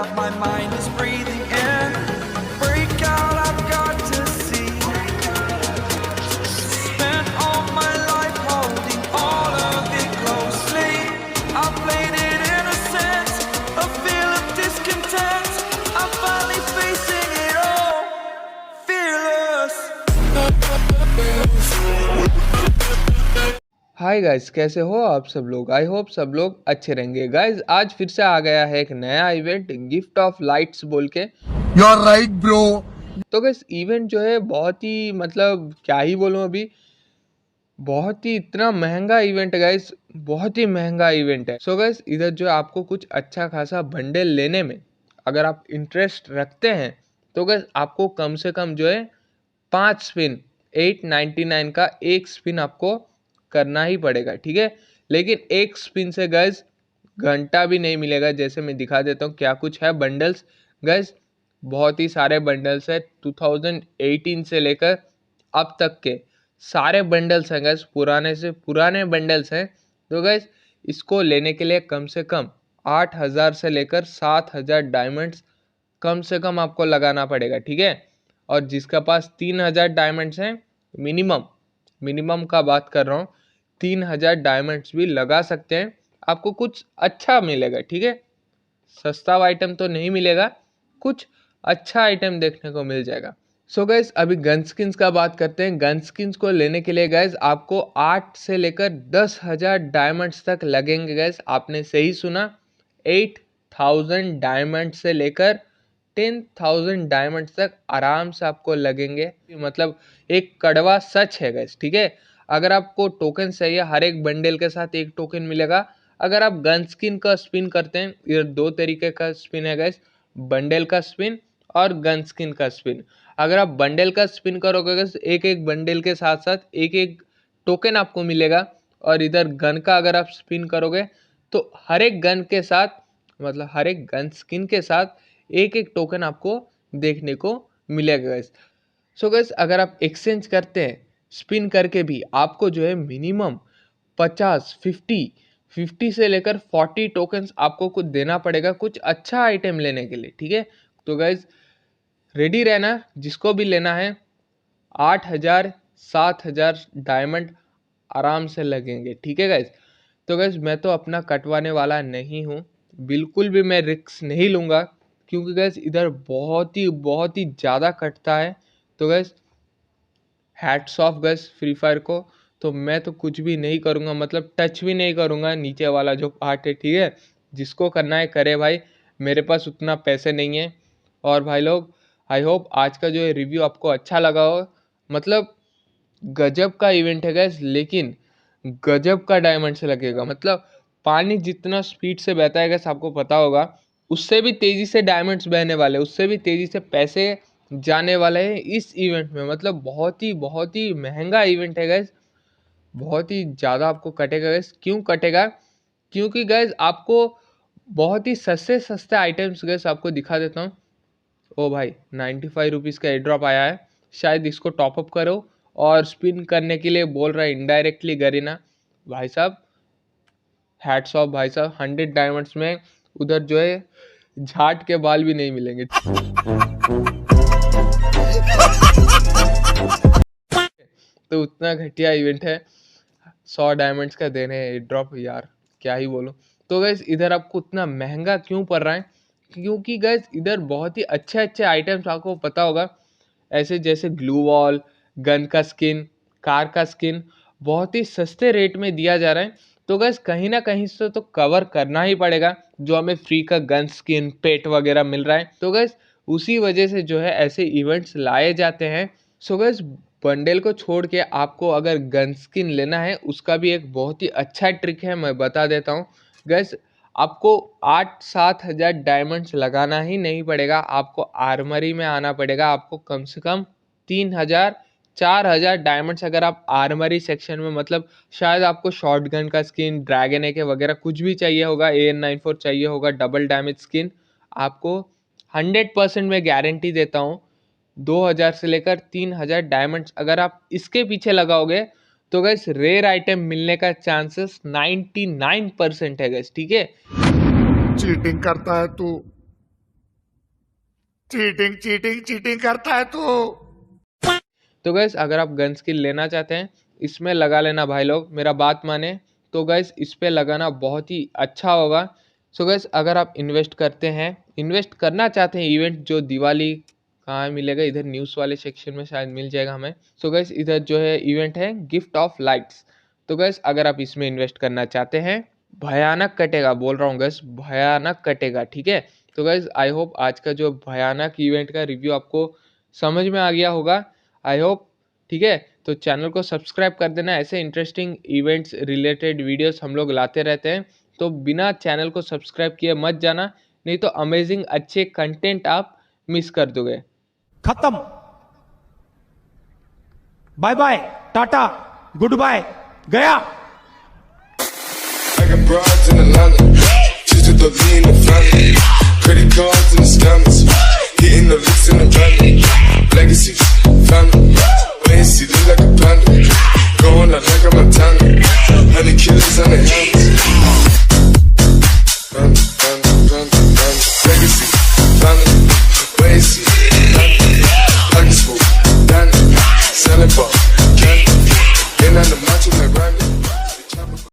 out, my mind is breathing in. Break out, I've got to see. Spent all my life holding all of it closely. I played it innocent, a feel of discontent. I'm finally facing it all, fearless. Hi guys, कैसे हो आप सब लोग। I hope सब लोग अच्छे रहेंगे। Guys आज फिर से आ गया है एक नया इवेंट गिफ्ट ऑफ लाइट्स बोल के। You are right bro. तो गाइस इवेंट जो है बहुत ही मतलब क्या ही बोलूं, अभी बहुत ही इतना महंगा इवेंट है गाइस, बहुत ही महंगा इवेंट है। सो गाइस इधर जो आपको कुछ अच्छा खासा बंडल लेने में अगर आप इंटरेस्ट रखते हैं तो गाइस आपको कम से कम जो है 5 स्पिन 899 का एक स्पिन आपको करना ही पड़ेगा, ठीक है। लेकिन एक स्पिन से गैस घंटा भी नहीं मिलेगा। जैसे मैं दिखा देता हूँ क्या कुछ है बंडल्स। गैस बहुत ही सारे बंडल्स है, 2018 से लेकर अब तक के सारे बंडल्स हैं गैस, पुराने से पुराने बंडल्स हैं। तो गैस इसको लेने के लिए कम से कम 8,000 से लेकर 7,000 डायमंड्स कम से कम आपको लगाना पड़ेगा, ठीक है। और जिसका पास 3,000 डायमंड्स हैं, मिनिमम का बात कर रहा हूँ, 3,000 डायमंड्स भी लगा सकते हैं, आपको कुछ अच्छा मिलेगा, ठीक है। सस्ता आइटम तो नहीं मिलेगा, कुछ अच्छा आइटम देखने को मिल जाएगा। सो गैस अभी गन स्किन्स का बात करते हैं। गन स्किन्स को लेने के लिए गैस आपको 8 से लेकर 10,000 डायमंड्स तक लगेंगे। गैस आपने सही सुना, 8,000 डायमंड से लेकर 10,000 डायमंड्स तक आराम से आपको लगेंगे। मतलब एक कड़वा सच है गैस, ठीक है। अगर आपको टोकन चाहिए, हर एक बंडल के साथ एक टोकन मिलेगा। अगर आप गन स्किन का स्पिन करते हैं, इधर दो तरीके का स्पिन है गैस, बंडल का स्पिन और गन स्किन का स्पिन। अगर आप बंडल का स्पिन करोगे गैस, एक एक बंडल के साथ साथ एक एक टोकन आपको मिलेगा। और इधर गन का अगर आप स्पिन करोगे तो हर एक गन के साथ, मतलब हर एक गन स्किन के साथ एक एक टोकन आपको देखने को मिलेगा गैस। सो गैस अगर आप एक्सचेंज करते हैं स्पिन करके भी, आपको जो है मिनिमम 50 से लेकर 40 टोकन्स आपको कुछ देना पड़ेगा कुछ अच्छा आइटम लेने के लिए, ठीक है। तो गैस रेडी रहना, जिसको भी लेना है 8,000 7,000 डायमंड आराम से लगेंगे, ठीक है गैस। तो गैस मैं तो अपना कटवाने वाला नहीं हूँ, बिल्कुल भी मैं रिस्क नहीं लूँगा, क्योंकि गैस इधर बहुत ही ज़्यादा कटता है। तो gas hats off gas free fire को। तो मैं तो कुछ भी नहीं करूँगा, मतलब टच भी नहीं करूँगा नीचे वाला जो पार्ट है, ठीक है। जिसको करना है करे भाई, मेरे पास उतना पैसे नहीं है। और भाई लोग आई होप आज का जो है रिव्यू आपको अच्छा लगा हो। मतलब गजब का इवेंट है गैस, लेकिन गजब का डायमंड से लगेगा। मतलब पानी जितना स्पीड से बहता है गैस, आपको पता होगा, उससे भी तेज़ी से डायमंड्स बहने वाले, उससे भी तेज़ी से पैसे जाने वाले हैं इस इवेंट में। मतलब बहुत ही महंगा इवेंट है गैस, बहुत ही ज़्यादा आपको कटेगा गैस। क्यों कटेगा? क्योंकि गैस आपको बहुत ही सस्ते सस्ते आइटम्स गैस आपको दिखा देता हूँ। ओ भाई 95 रुपीज़ का एयर ड्रॉप आया है, शायद इसको टॉपअप करो। और स्पिन करने के लिए बोल रहा है इनडायरेक्टली गरीना। भाई साहब हैट्स ऑफ भाई साहब, 100 डायमंड्स में उधर जो है झाट के बाल भी नहीं मिलेंगे। तो उतना घटिया इवेंट है, 100 डायमंड्स का देने ड्रॉप, यार क्या ही बोलूँ। तो गैस इधर आपको उतना महंगा क्यों पड़ रहा है? क्योंकि गैस इधर बहुत ही अच्छे अच्छे आइटम्स आपको पता होगा, ऐसे जैसे ग्लू वॉल, गन का स्किन, कार का स्किन बहुत ही सस्ते रेट में दिया जा रहा है। तो गैस कहीं ना कहीं से तो कवर करना ही पड़ेगा, जो हमें फ्री का गन स्किन पेट वगैरह मिल रहा है। तो गैस उसी वजह से जो है ऐसे इवेंट्स लाए जाते हैं। सो गैस बंडल को छोड़ के आपको अगर गन स्किन लेना है, उसका भी एक बहुत ही अच्छा ट्रिक है, मैं बता देता हूँ गैस। आपको 8-7 हज़ार डायमंड्स लगाना ही नहीं पड़ेगा, आपको आर्मरी में आना पड़ेगा। आपको कम से कम 3,000-4,000 डायमंड्स अगर आप आर्मरी सेक्शन में, मतलब शायद आपको शॉर्ट गन का स्किन, ड्रैगन ए के वगैरह कुछ भी चाहिए होगा, AN94 चाहिए होगा, डबल डैमेज स्किन, आपको 100% में गारंटी देता हूँ 2,000 से लेकर 3,000 डायमंड्स अगर आप इसके पीछे लगाओगे तो गैस रेयर आइटम मिलने का चांसेस 99% है गैस, ठीक है। चीटिंग करता है तू। चीटिंग चीटिंग चीटिंग करता है तू। तो गैस अगर आप गन स्किन लेना चाहते हैं इसमें लगा लेना भाई लोग, मेरा बात माने तो गैस इस पे लगाना बहुत ही अच्छा होगा। सो गैस अगर आप इन्वेस्ट करते हैं, इन्वेस्ट करना चाहते हैं इवेंट जो दिवाली कहाँ मिलेगा, इधर न्यूज़ वाले सेक्शन में शायद मिल जाएगा हमें। सो गैस इधर जो है इवेंट है गिफ्ट ऑफ लाइट्स। तो गैस अगर आप इसमें इन्वेस्ट करना चाहते हैं भयानक कटेगा, बोल रहा हूँ गैस भयानक कटेगा, ठीक है। तो गैस आई होप आज का जो भयानक इवेंट का रिव्यू आपको समझ में आ गया होगा, आई होप, ठीक है। तो चैनल को सब्सक्राइब कर देना, ऐसे इंटरेस्टिंग इवेंट्स रिलेटेड वीडियोस हम लोग लाते रहते हैं। तो बिना चैनल को सब्सक्राइब किए मत जाना, नहीं तो अमेजिंग अच्छे कंटेंट आप मिस कर दोगे। खत्म। Bye bye, tata, goodbye, गया। I got broads in Atlanta, just to the lean the family. Credit cards and the scammers.